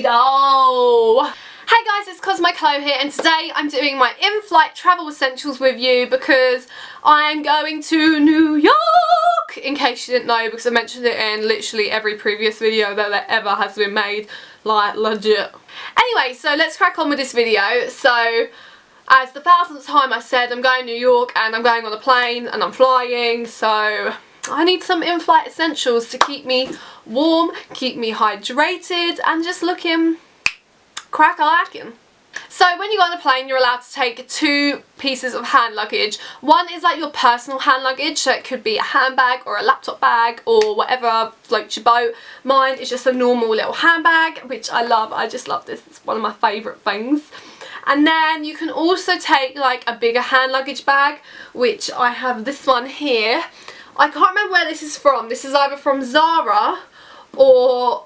go. Hey guys, it's Cosmochlo here, and today I'm doing my in-flight travel essentials with you because I'm going to New York, in case you didn't know, because I mentioned it in literally every previous video that ever has been made, like legit. Anyway, so let's crack on with this video. So as the 1000th time I said, I'm going to New York and I'm going on a plane and I'm flying, so I need some in-flight essentials to keep me warm, keep me hydrated, and just looking crack-a-lackin'. So when you go on a plane, you're allowed to take 2 pieces of hand luggage. One is like your personal hand luggage, so it could be a handbag or a laptop bag or whatever floats your boat. Mine is just a normal little handbag, which I love. I just love this. It's one of my favourite things. And then you can also take like a bigger hand luggage bag, which I have this one here. I can't remember where this is from. This is either from Zara or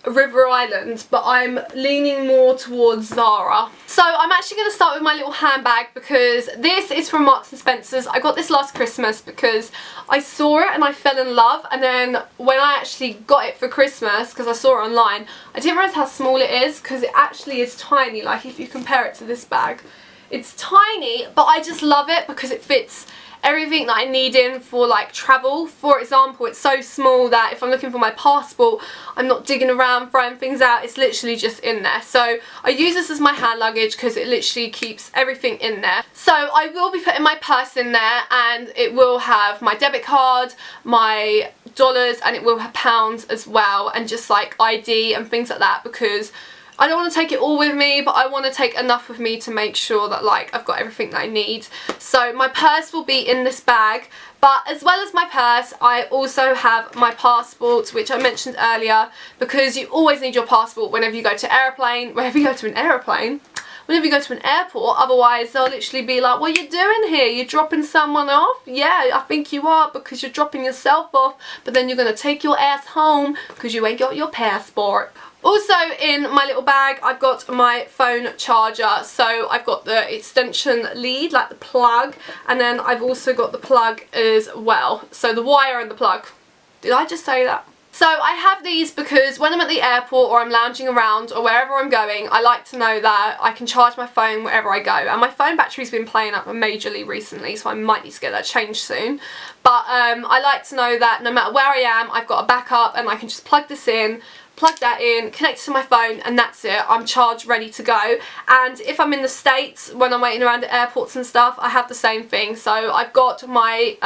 River Island, but I'm leaning more towards Zara. So I'm actually going to start with my little handbag because this is from Marks and Spencer's. I got this last Christmas because I saw it and I fell in love, and then when I actually got it for Christmas, because I saw it online, I didn't realise how small it is, because it actually is tiny. Like if you compare it to this bag, it's tiny, but I just love it because it fits everything that I need in for like travel. For example, it's so small that if I'm looking for my passport, I'm not digging around throwing things out. It's literally just in there. So I use this as my hand luggage because it literally keeps everything in there. So I will be putting my purse in there, and it will have my debit card, my dollars, and it will have pounds as well, and just like ID and things like that, because I don't want to take it all with me, but I want to take enough with me to make sure that like I've got everything that I need. So my purse will be in this bag, but as well as my purse, I also have my passport, which I mentioned earlier, because you always need your passport whenever you go to whenever you go to an airport, otherwise they'll literally be like, what are you doing here? You're dropping someone off? Yeah, I think you are, because you're dropping yourself off, but then you're going to take your ass home because you ain't got your passport. Also in my little bag, I've got my phone charger. So I've got the extension lead, like the plug, and then I've also got the plug as well. So the wire and the plug. Did I just say that? So I have these because when I'm at the airport or I'm lounging around or wherever I'm going, I like to know that I can charge my phone wherever I go. And my phone battery's been playing up majorly recently, so I might need to get that changed soon. But I like to know that no matter where I am, I've got a backup and I can just plug this in, plug that in, connect it to my phone, and that's it. I'm charged, ready to go. And if I'm in the States, when I'm waiting around at airports and stuff, I have the same thing. So I've got my,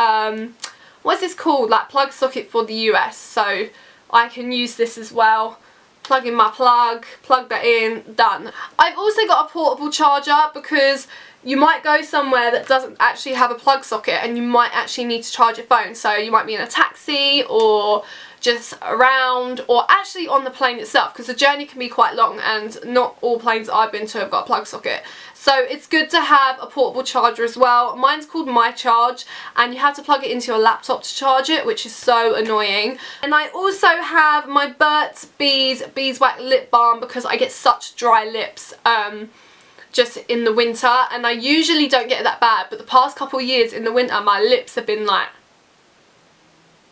what's this called? Like plug socket for the US. So I can use this as well. Plug in my plug that in, done. I've also got a portable charger because you might go somewhere that doesn't actually have a plug socket and you might actually need to charge your phone. So you might be in a taxi or just around, or actually on the plane itself, because the journey can be quite long and not all planes that I've been to have got a plug socket. So it's good to have a portable charger as well. Mine's called My Charge, and you have to plug it into your laptop to charge it, which is so annoying. And I also have my Burt's Bees Beeswax lip balm because I get such dry lips just in the winter, and I usually don't get it that bad, but the past couple of years in the winter my lips have been like.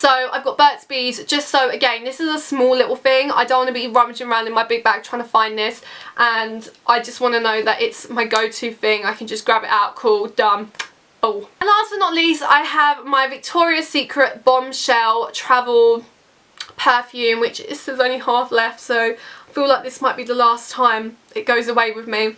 So I've got Burt's Bees, just so, again, this is a small little thing. I don't want to be rummaging around in my big bag trying to find this, and I just want to know that it's my go-to thing. I can just grab it out, cool, done. Oh. And last but not least, I have my Victoria's Secret Bombshell Travel Perfume, which is there's only half left, so I feel like this might be the last time it goes away with me.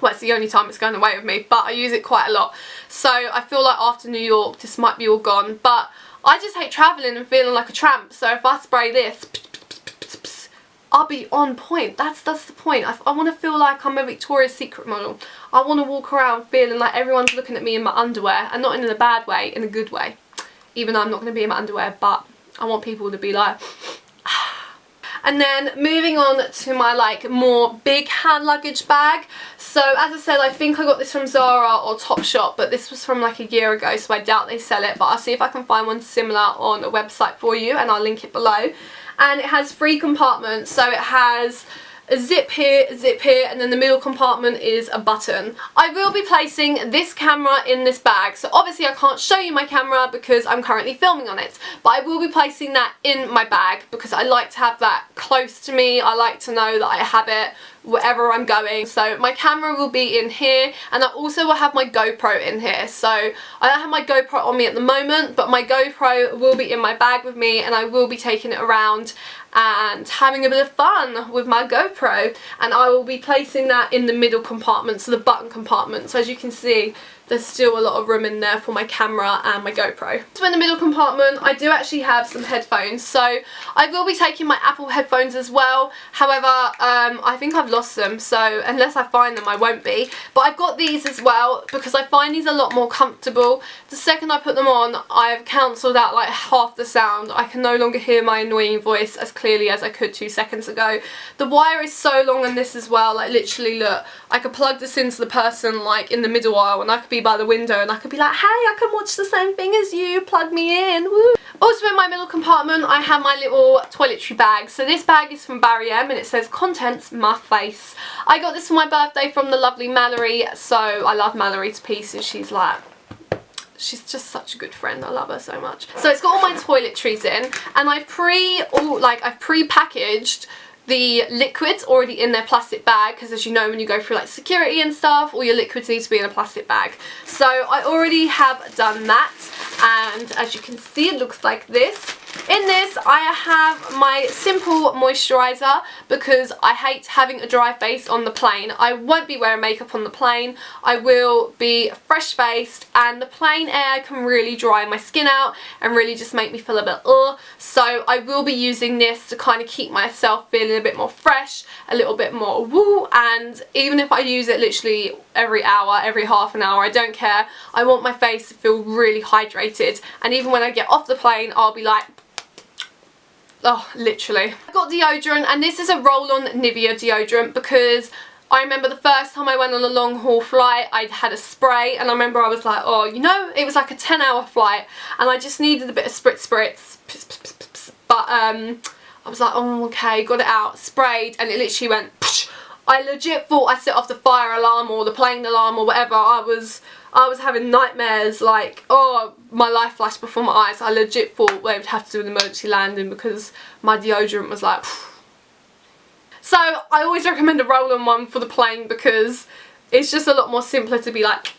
Well, it's the only time it's going away with me, but I use it quite a lot. So I feel like after New York, this might be all gone, but I just hate travelling and feeling like a tramp, so if I spray this, I'll be on point. That's the point. I want to feel like I'm a Victoria's Secret model. I want to walk around feeling like everyone's looking at me in my underwear, and not in a bad way, in a good way. Even though I'm not going to be in my underwear, but I want people to be like, And then moving on to my like more big hand luggage bag. So as I said, I think I got this from Zara or Topshop, but this was from like a year ago, so I doubt they sell it, but I'll see if I can find one similar on a website for you and I'll link it below. And it has 3 compartments, so it has a zip here, and then the middle compartment is a button. I will be placing this camera in this bag, so obviously I can't show you my camera because I'm currently filming on it, but I will be placing that in my bag because I like to have that close to me. I like to know that I have it wherever I'm going. So my camera will be in here, and I also will have my GoPro in here. So I don't have my GoPro on me at the moment, but my GoPro will be in my bag with me, and I will be taking it around and having a bit of fun with my GoPro, and I will be placing that in the middle compartment, so the button compartment. So as you can see, there's still a lot of room in there for my camera and my GoPro. So in the middle compartment, I do actually have some headphones. So I will be taking my Apple headphones as well. However, I think I've lost them, so unless I find them, I won't be. But I've got these as well because I find these a lot more comfortable. The second I put them on, I've cancelled out like half the sound. I can no longer hear my annoying voice as clearly as I could 2 seconds ago. The wire is so long on this as well. Like literally, look, I could plug this into the person like in the middle aisle, and I could be by the window and I could be like, hey, I can watch the same thing as you, plug me in, woo. Also in my middle compartment, I have my little toiletry bag. So this bag is from Barry M, and it says contents my face. I got this for my birthday from the lovely Mallory, so I love Mallory to pieces. She's just such a good friend. I love her so much. So it's got all my toiletries in, and I've pre-packaged the liquids already in their plastic bag, because as you know, when you go through like security and stuff, all your liquids need to be in a plastic bag. So I already have done that, and as you can see, it looks like this. In this, I have my simple moisturiser because I hate having a dry face on the plane. I won't be wearing makeup on the plane. I will be fresh faced, and the plane air can really dry my skin out and really just make me feel a bit ugh. So I will be using this to kind of keep myself feeling a bit more fresh, a little bit more woo, and even if I use it literally every hour, every half an hour, I don't care. I want my face to feel really hydrated, and even when I get off the plane, I'll be like, oh, literally. I got deodorant, and this is a roll-on Nivea deodorant because I remember the first time I went on a long haul flight, I'd had a spray, and I remember I was like, oh, you know, it was like a 10-hour flight and I just needed a bit of spritz. But I was like, oh, okay, got it out, sprayed, and it literally went psh. I legit thought I set off the fire alarm or the plane alarm or whatever. I was having nightmares, like, oh, my life flashed before my eyes. I legit thought they would have to do an emergency landing because my deodorant was like, phew. So I always recommend a roll-on one for the plane because it's just a lot more simpler to be like,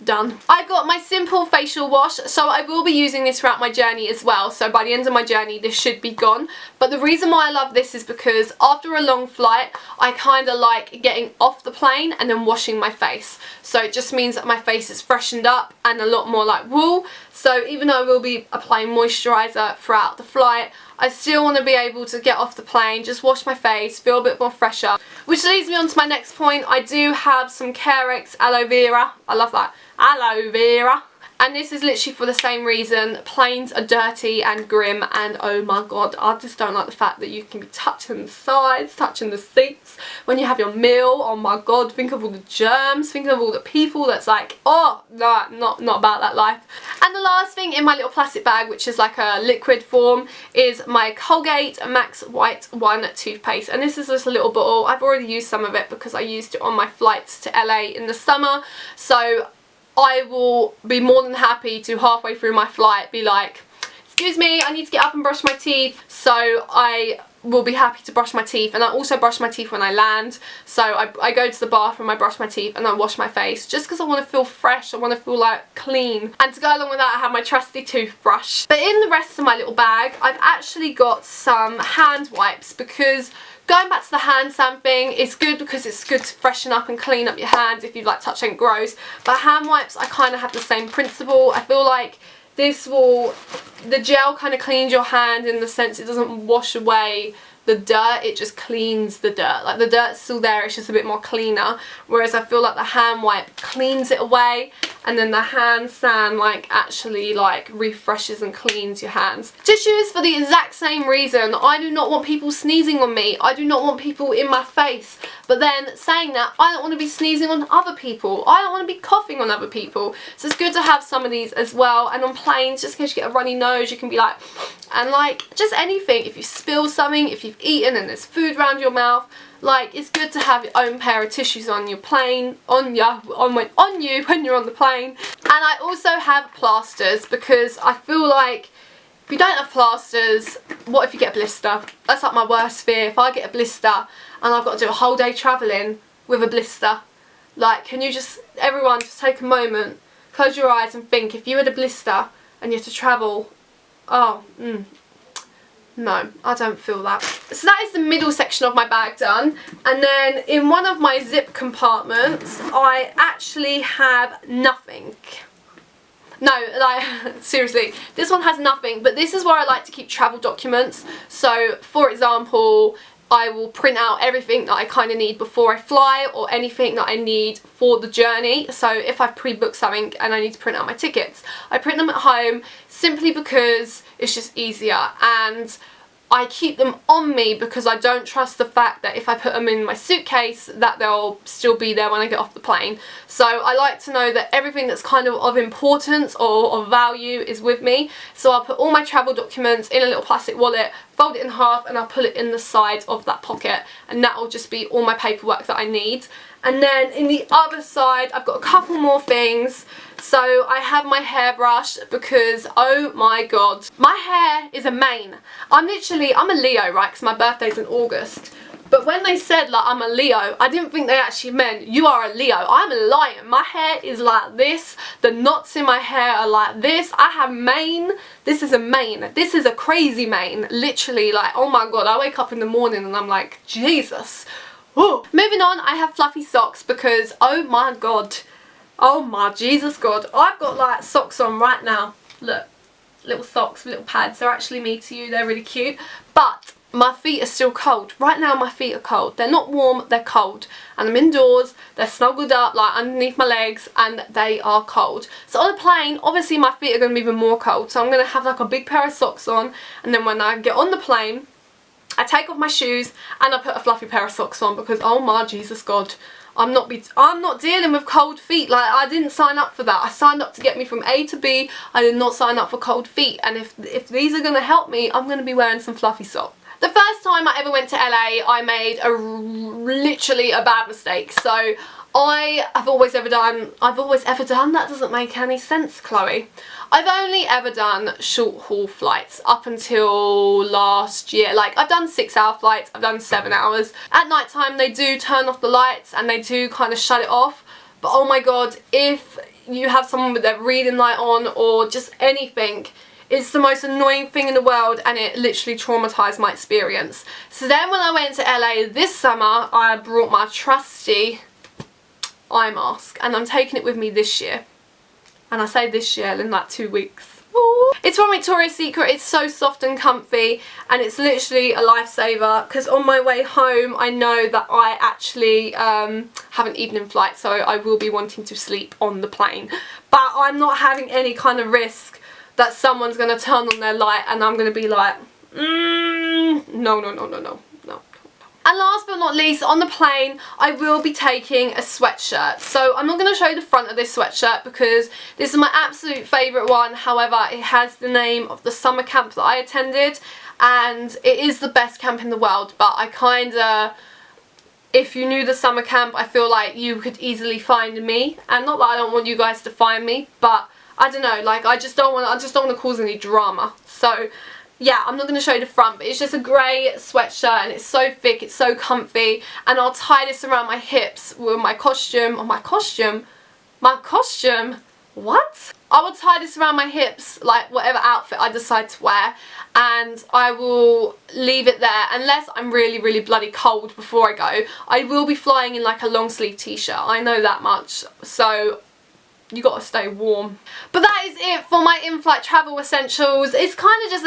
done. I got my simple facial wash, so I will be using this throughout my journey as well. So by the end of my journey, this should be gone. But the reason why I love this is because after a long flight, I kind of like getting off the plane and then washing my face. So it just means that my face is freshened up and a lot more like wool. So even though I will be applying moisturiser throughout the flight, I still want to be able to get off the plane, just wash my face, feel a bit more fresher. Which leads me on to my next point. I do have some Carex aloe vera. I love that. Aloe vera. And this is literally for the same reason. Planes are dirty and grim, and oh my god, I just don't like the fact that you can be touching the sides, touching the seats when you have your meal. Oh my god, think of all the germs, think of all the people that's like, oh, no, not about that life. And the last thing in my little plastic bag, which is like a liquid form, is my Colgate Max White 1 toothpaste. And this is just a little bottle. I've already used some of it because I used it on my flights to LA in the summer. So I will be more than happy to halfway through my flight be like, excuse me, I need to get up and brush my teeth. So I will be happy to brush my teeth, and I also brush my teeth when I land. So I go to the bathroom, I brush my teeth, and I wash my face just because I want to feel fresh, I want to feel like clean. And to go along with that, I have my trusty toothbrush. But in the rest of my little bag, I've actually got some hand wipes because going back to the hand sand thing, it's good because it's good to freshen up and clean up your hands if you've like touched anything gross. But hand wipes, I kind of have the same principle. I feel like this will, the gel kind of cleans your hand in the sense it doesn't wash away the dirt, it just cleans the dirt. Like the dirt's still there, it's just a bit more cleaner. Whereas I feel like the hand wipe cleans it away, and then the hand sand like actually like refreshes and cleans your hands. Tissues for the exact same reason. I do not want people sneezing on me. I do not want people in my face. But then saying that, I don't want to be sneezing on other people. I don't want to be coughing on other people. So it's good to have some of these as well. And on planes, just in case you get a runny nose, you can be like, and like just anything. If you spill something, if you you've eaten and there's food around your mouth. Like, it's good to have your own pair of tissues on your plane, on you when you're on the plane. And I also have plasters, because I feel like if you don't have plasters, what if you get a blister? That's like my worst fear. If I get a blister and I've got to do a whole day travelling with a blister. Like, can you just, everyone, just take a moment, close your eyes and think, if you had a blister and you had to travel, no, I don't feel that. So that is the middle section of my bag done. And then in one of my zip compartments, I actually have nothing. No, like, seriously, this one has nothing, but this is where I like to keep travel documents. So, for example, I will print out everything that I kind of need before I fly, or anything that I need for the journey. So if I've pre-booked something and I need to print out my tickets, I print them at home simply because it's just easier, and I keep them on me because I don't trust the fact that if I put them in my suitcase that they'll still be there when I get off the plane. So I like to know that everything that's kind of importance or of value is with me. So I'll put all my travel documents in a little plastic wallet, fold it in half, and I'll put it in the side of that pocket, and that will just be all my paperwork that I need. And then in the other side I've got a couple more things. So I have my hairbrush because, oh my god, my hair is a mane. I'm a Leo, right, because my birthday's in August. But when they said, like, I'm a Leo, I didn't think they actually meant you are a Leo. I'm a lion. My hair is like this. The knots in my hair are like this. I have mane. This is a mane. This is a crazy mane. Literally, like, oh my god, I wake up in the morning and I'm like, Jesus. Ooh. Moving on, I have fluffy socks because, oh my god. Oh my Jesus God. I've got like socks on right now. Look. Little socks, little pads. They're actually me to you. They're really cute. But my feet are still cold. Right now my feet are cold. They're not warm, they're cold. And I'm indoors, they're snuggled up like underneath my legs, and they are cold. So on a plane, obviously my feet are going to be even more cold. So I'm going to have like a big pair of socks on, and then when I get on the plane, I take off my shoes and I put a fluffy pair of socks on, because oh my Jesus God, I'm not dealing with cold feet. Like, I didn't sign up for that. I signed up to get me from A to B. I did not sign up for cold feet. And if these are going to help me, I'm going to be wearing some fluffy socks. The first time I ever went to LA, I made literally a bad mistake. So I've always ever done, that doesn't make any sense, Chloe. I've only ever done short haul flights up until last year. Like, I've done 6-hour flights, I've done 7 hours. At night time they do turn off the lights and they do kind of shut it off. But oh my god, if you have someone with their reading light on or just anything, it's the most annoying thing in the world, and it literally traumatised my experience. So then when I went to LA this summer, I brought my trusty eye mask, and I'm taking it with me this year. And I say this year in like 2 weeks. Ooh. It's from Victoria's Secret. It's so soft and comfy, and it's literally a lifesaver, because on my way home I know that I actually have an evening flight, so I will be wanting to sleep on the plane. But I'm not having any kind of risk that someone's going to turn on their light and I'm going to be like, no. And last but not least, on the plane, I will be taking a sweatshirt. So I'm not going to show you the front of this sweatshirt because this is my absolute favourite one. However, it has the name of the summer camp that I attended, and it is the best camp in the world. But I kind of, if you knew the summer camp, I feel like you could easily find me. And not that I don't want you guys to find me, but I don't know, like, I just don't want to cause any drama. So yeah, I'm not going to show you the front, but it's just a grey sweatshirt, and it's so thick, it's so comfy, and I'll tie this around my hips with my costume, what? I will tie this around my hips, like whatever outfit I decide to wear, and I will leave it there unless I'm really, really bloody cold before I go. I will be flying in like a long sleeve t-shirt, I know that much, so you gotta stay warm. But that is it for my in-flight travel essentials. It's kind of just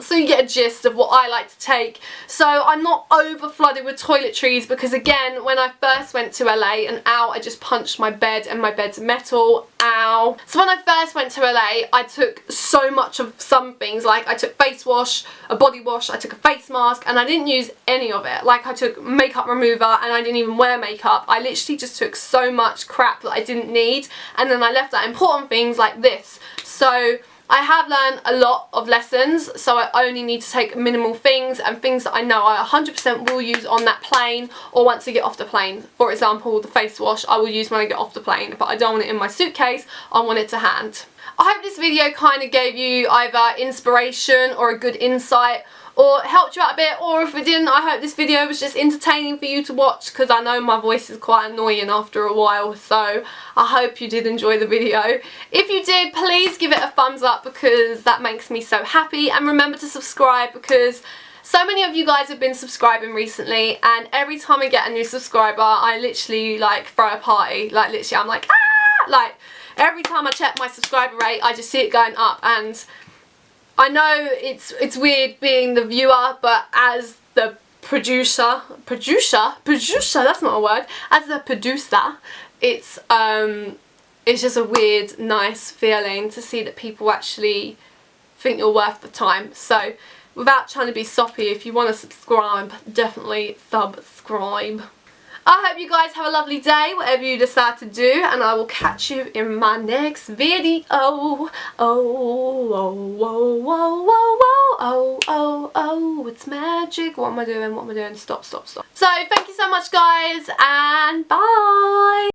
so you get a gist of what I like to take. So I'm not over flooded with toiletries, because again, when I first went to LA, and ow, I just punched my bed, and my bed's metal, ow. So when I first went to LA, I took so much of some things. Like, I took face wash, a body wash, I took a face mask, and I didn't use any of it. Like, I took makeup remover, and I didn't even wear makeup. I literally just took so much crap that I didn't need, and then I left out important things like this. So I have learned a lot of lessons, so I only need to take minimal things and things that I know I 100% will use on that plane or once I get off the plane. For example, the face wash I will use when I get off the plane, but I don't want it in my suitcase, I want it to hand. I hope this video kind of gave you either inspiration or a good insight, or helped you out a bit, or if it didn't, I hope this video was just entertaining for you to watch, because I know my voice is quite annoying after a while, so I hope you did enjoy the video. If you did, please give it a thumbs up because that makes me so happy, and remember to subscribe because so many of you guys have been subscribing recently, and every time I get a new subscriber I literally like throw a party, like literally I'm like ah! Like every time I check my subscriber rate I just see it going up, and I know it's weird being the viewer, but as the producer, that's not a word, as the producer, it's just a weird, nice feeling to see that people actually think you're worth the time. So without trying to be soppy, if you want to subscribe, definitely subscribe. I hope you guys have a lovely day, whatever you decide to do, and I will catch you in my next video. Oh, oh, oh, oh, oh, oh, oh, oh, it's magic. What am I doing? What am I doing? Stop, stop, stop. So, thank you so much, guys, and bye.